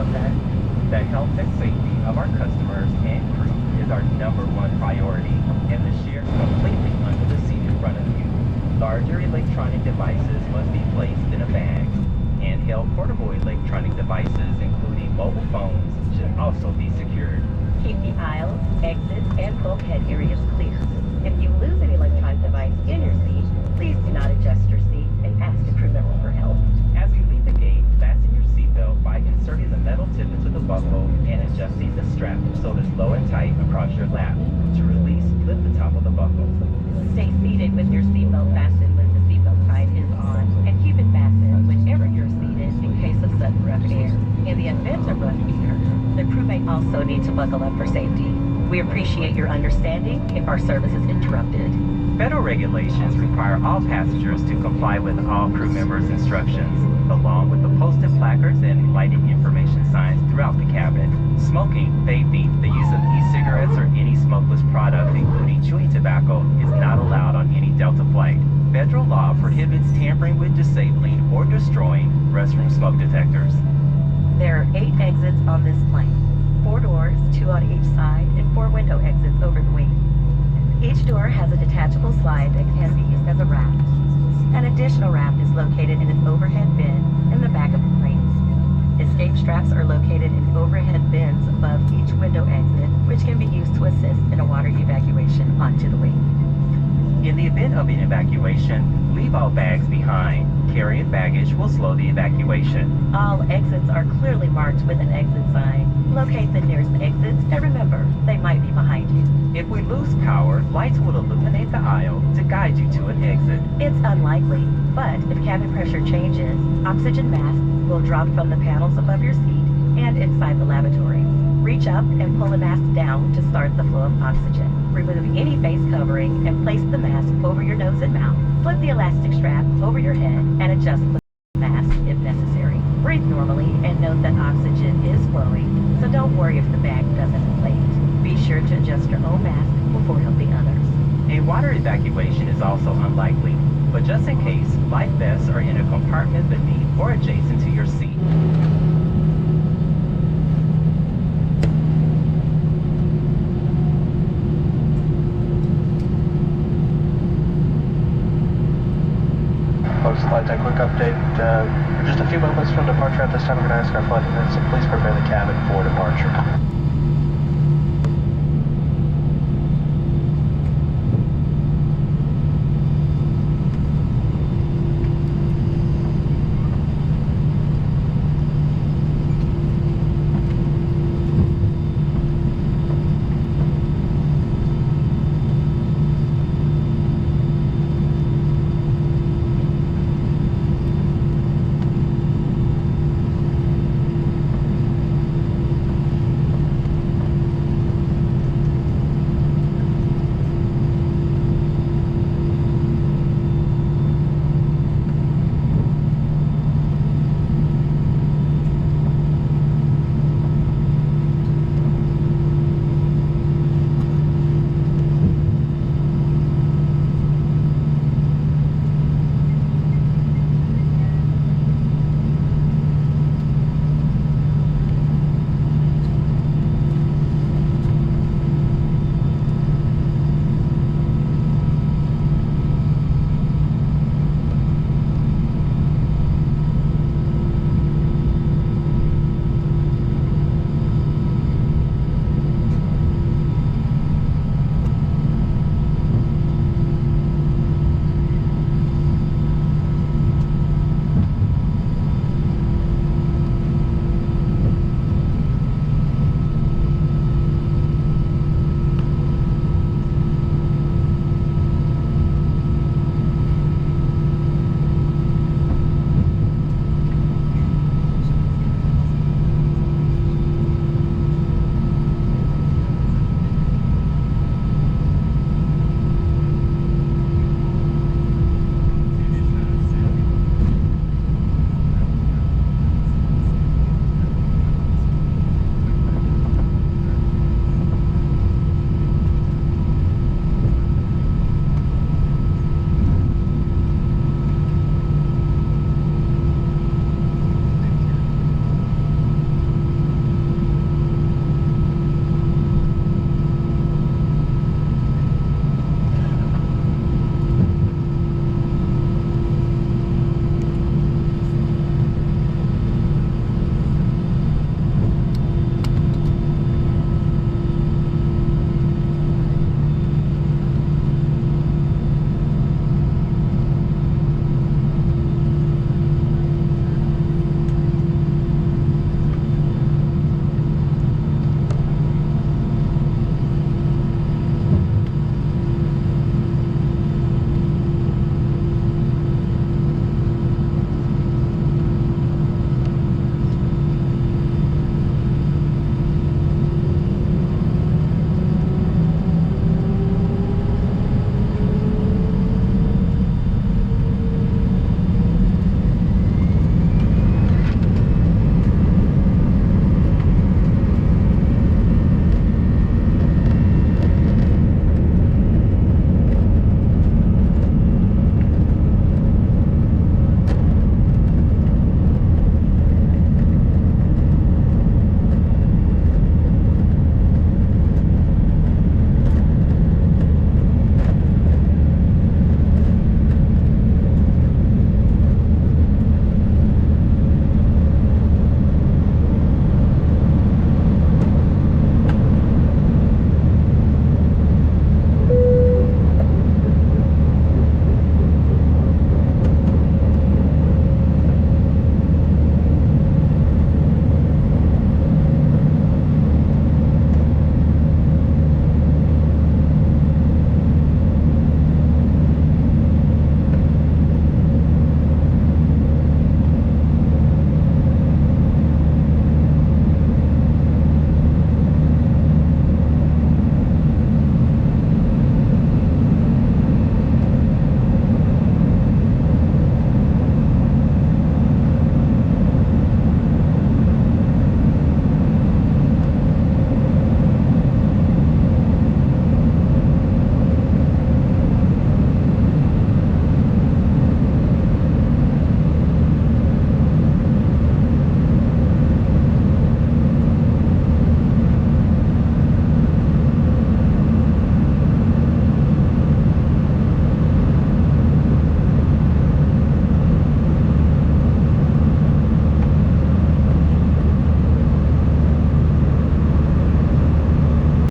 know that the health and safety of our customers and crew is our #1 priority, and the chair is completely under the seat in front of you. Larger electronic devices must be placed in a bag. Handheld portable electronic devices, including mobile phones, should also be secured. Keep the aisles, exits, and bulkhead areas clear. If you lose an electronic device in your seat, please do not adjust your seat and ask a crew member for help. As we leave the gate, fasten your seatbelt by inserting the metal tip into the buckle and adjusting the strap so it's low and tight across your lap. To release, lift the top of the buckle. Stay seated with your seatbelt fastened when the seatbelt sign is on, and keep it fastened whenever you're seated in case of sudden rough air. In the event of rough air, the crew may also need to buckle up for safety. We appreciate your understanding if our service is interrupted. Federal regulations require all passengers to comply with all crew members' instructions, along with the posted placards and lighting information signs throughout the cabin. Smoking, vaping, the use of e-cigarettes or any smokeless product, including chewing tobacco, is not allowed on any Delta flight. Federal law prohibits tampering with, disabling, or destroying restroom smoke detectors. There are 8 exits on this plane. 4 doors, 2 on each side, and 4 window exits over the wing. Each door has a detachable slide that can be used as a raft. An additional raft is located in an overhead bin in the back of the plane. Escape straps are located in overhead bins above each window exit, which can be used to assist in a water evacuation onto the wing. In the event of an evacuation, leave all bags behind. Carrying baggage will slow the evacuation. All exits are clearly marked with an exit sign. Locate the nearest exits and remember, they might be behind you. If we lose power, lights will illuminate the aisle to guide you to an exit. It's unlikely, but if cabin pressure changes, oxygen masks will drop from the panels above your seat and inside the lavatory. Reach up and pull the mask down to start the flow of oxygen. Remove any face covering and place the mask over your nose and mouth. Flip the elastic strap over your head and adjust the mask if necessary. Breathe normally and note that oxygen is flowing, so don't worry if the bag doesn't inflate. Be sure to adjust your own mask before helping others. A water evacuation is also unlikely, but just in case, life vests are in a compartment beneath or adjacent to your seat. Flight deck, quick update. We're just a few moments from departure at this time. We're going to ask our flight attendants to please prepare the cabin for departure.